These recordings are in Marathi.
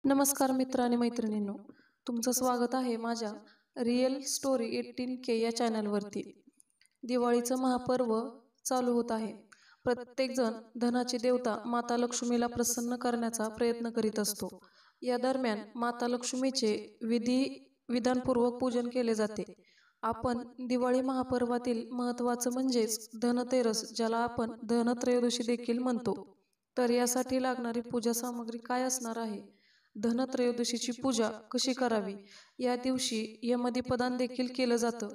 नमस्कार मित्र आणि मैत्रिणींनो, तुमचं स्वागत आहे माझ्या रिअल स्टोरी 18K या चॅनलवरती। दिवाळीचं महापर्व चालू होत आहे। प्रत्येकजण धनाची देवता माता लक्ष्मीला प्रसन्न करण्याचा प्रयत्न करीत असतो। या दरम्यान माता लक्ष्मीचे विधानपूर्वक पूजन केले जाते। आपण दिवाळी महापर्वातील महत्त्वाचं म्हणजेच धनतेरस, ज्याला आपण धनत्रयोदशी देखील म्हणतो, तर यासाठी लागणारी पूजा सामग्री काय असणार आहे, धनत्रयोदशीची पूजा कशी करावी, या दिवशी यमदीपदान देखील केलं जातं,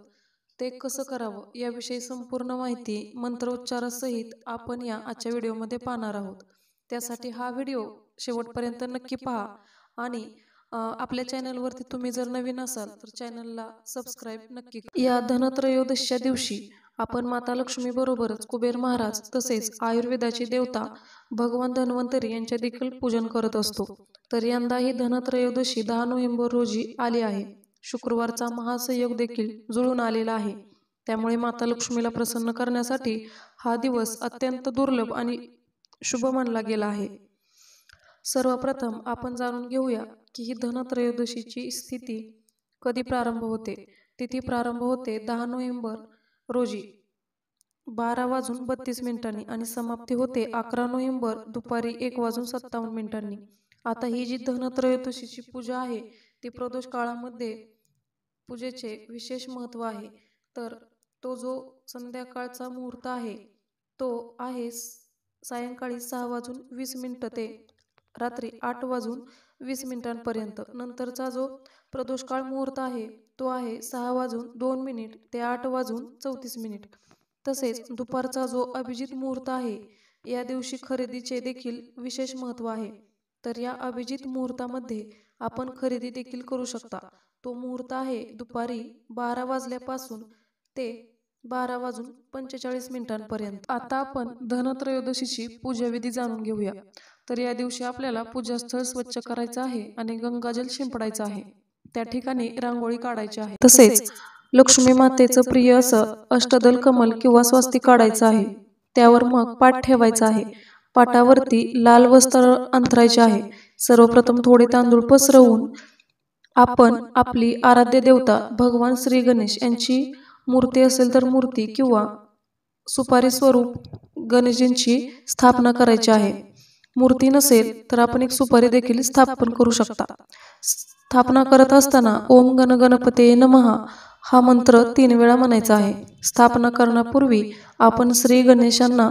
ते कसं करावं याविषयी संपूर्ण माहिती मंत्रोच्चारासहित आपण या आजच्या व्हिडिओमध्ये पाहणार आहोत। त्यासाठी हा व्हिडिओ शेवटपर्यंत नक्की पहा आणि आपल्या चॅनलवरती तुम्ही जर नवीन असाल तर चॅनलला सबस्क्राईब नक्की करा। या धनत्रयोदशीच्या दिवशी आपण माता लक्ष्मी बरोबरच कुबेर महाराज तसेच आयुर्वेदाची देवता भगवान धन्वंतरी यांचे देखील पूजन करत असतो। तर यंदा ही धनत्रयोदशी 10 नोव्हेंबर रोजी आली आहे। शुक्रवारचा महासंयोग देखील जुळून आलेला आहे। त्यामुळे माता लक्ष्मीला प्रसन्न करण्यासाठी हा दिवस अत्यंत दुर्लभ आणि शुभ मानला गेला आहे। सर्वप्रथम आपण जाणून घेऊया की ही धनत्रयोदशीची स्थिती कधी प्रारंभ होते। तिथी प्रारंभ होते 10 नोव्हेंबर रोजी 12:32 आणि समाप्ती होते 11 नोव्हेंबर दुपारी 1:57. आता ही जी धनत्रयोदशीची पूजा आहे ती प्रदोष काळामध्ये पूजेचे विशेष महत्त्व आहे। तर तो जो संध्याकाळचा मुहूर्त आहे तो आहे सायंकाळी 6:20 ते रात्री 8:20 नंतरचा जो प्रदोष काळ मुहूर्त आहे तो आहे 6:02 ते 8:34. तसेच दुपारचा जो अभिजित मुहूर्त आहे या दिवशी खरेदीचे देखील विशेष महत्त्व आहे। तर या अभिजित मुहूर्तामध्ये आपण खरेदी देखील करू शकता। तो मुहूर्त आहे दुपारी 12 वाजल्यापासून ते 12:45 आता आपण धनत्रयोदशीची पूजाविधी जाणून घेऊया। तर या दिवशी आपल्याला पूजास्थळ स्वच्छ करायचं आहे आणि गंगाजल शिंपडायचं आहे। त्या ठिकाणी रांगोळी काढायची आहे। तसेच लक्ष्मी मातेचं प्रिय असं अष्टदल कमल किंवा स्वस्तिक काढायचं आहे। त्यावर मग पाट ठेवायचा आहे। पाटावरती लाल वस्त्र अंथरायचे आहे। सर्वप्रथम थोडे तांदूळ पसरवून आपण आपली आराध्य देवता भगवान श्री गणेश यांची मूर्ती असेल तर मूर्ती किंवा सुपारी स्वरूप गणेशजींची स्थापना करायची आहे। मूर्ती नसेल तर आपण एक सुपारी देखील स्थापन करू शकता। स्थापना करत असताना ओम गण गणपते नमः हा मंत्र 3 वेळा म्हणायचा आहे। स्थापना करण्यापूर्वी आपण श्री गणेशांना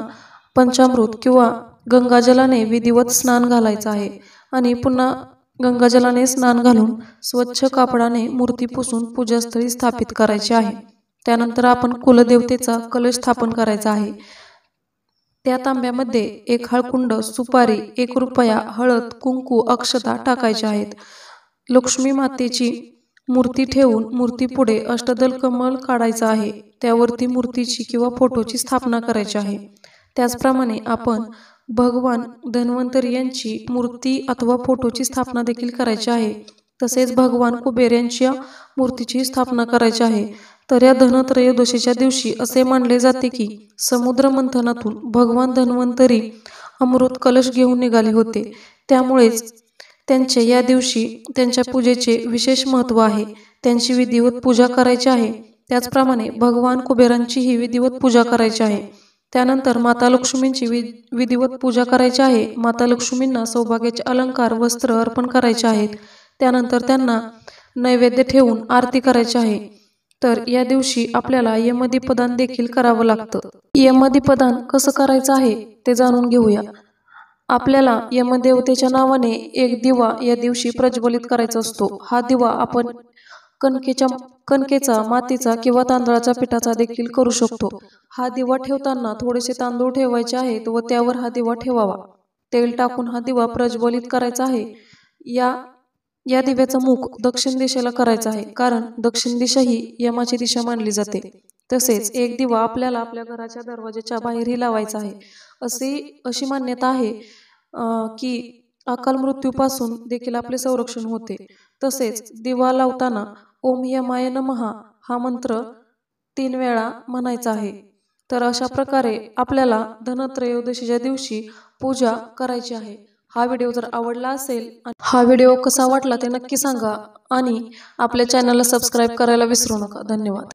पंचामृत किंवा गंगाजलाने विधिवत स्नान घालायचं आहे आणि पुन्हा गंगाजलाने स्नान घालून स्वच्छ कापडाने मूर्ती पुसून पूजास्थळी स्थापित करायची आहे। त्यानंतर आपण कुलदेवतेचा कलश स्थापन करायचा आहे। त्या तांब्यामध्ये 1 हळकुंड, सुपारी, 1 रुपया, हळद, कुंकू, अक्षता टाकायच्या आहेत। लक्ष्मी मातेची मूर्ती ठेवून मूर्तीपुढे अष्टदल कमल काढायचं आहे। त्यावरती मूर्तीची किंवा फोटोची स्थापना करायची आहे। त्याचप्रमाणे आपण भगवान धन्वंतरी यांची मूर्ती अथवा फोटोची स्थापना देखील करायची आहे। तसेच भगवान कुबेर यांच्या मूर्तीची स्थापना करायची आहे। तर या धनत्रयोदशीच्या दिवशी असे मानले जाते की समुद्र मंथनातून भगवान धन्वंतरी अमृत कलश घेऊन निघाले होते। त्यामुळेच त्यांचे या दिवशी त्यांच्या पूजेचे विशेष महत्त्व आहे। त्यांची विधिवत पूजा करायची आहे। त्याचप्रमाणे भगवान कुबेरांचीही विधिवत पूजा करायची आहे। त्यानंतर माता लक्ष्मींची विधिवत पूजा करायची आहे। माता लक्ष्मींना सौभाग्याचे अलंकार, वस्त्र अर्पण करायचे आहेत। त्यानंतर त्यांना नैवेद्य ठेवून आरती करायची आहे। तर या दिवशी आपल्याला यमदीपदान देखील करावं लागतं। यमदीपदान कसं करायचं आहे ते जाणून घेऊया। आपल्याला यमदेवतेच्या नावाने एक दिवा या दिवशी प्रज्वलित करायचा असतो। हा दिवा आपण कणकेचा, मातीचा किंवा तांदळाच्या पिठाचा देखील करू शकतो। हा दिवा ठेवताना थोडेसे तांदूळ ठेवायचे आहेत व त्यावर हा दिवा ठेवावा। तेल टाकून हा दिवा प्रज्वलित करायचा आहे। या दिव्याचा मुख दक्षिण दिशेला करायचा आहे, कारण दक्षिण दिशा ही यमाची दिशा मानली जाते। तसेच एक दिवा आपल्याला आपल्या घराच्या दरवाजाच्या बाहेरही लावायचा आहे। अशी मान्यता आहे की अकाल मृत्यूपासून देखील आपले संरक्षण होते। तसेच दिवा लावताना ओम यमाय नमः हा मंत्र 3 वेळा म्हणायचा आहे। तर अशा प्रकारे आपल्याला धनत्रयोदशीच्या दिवशी पूजा करायची आहे। हा व्हिडिओ जर आवडला असेल, हा व्हिडिओ कसा वाटला ते नक्की सांगा आणि आपल्या चॅनलला सबस्क्राईब करायला विसरू नका. धन्यवाद.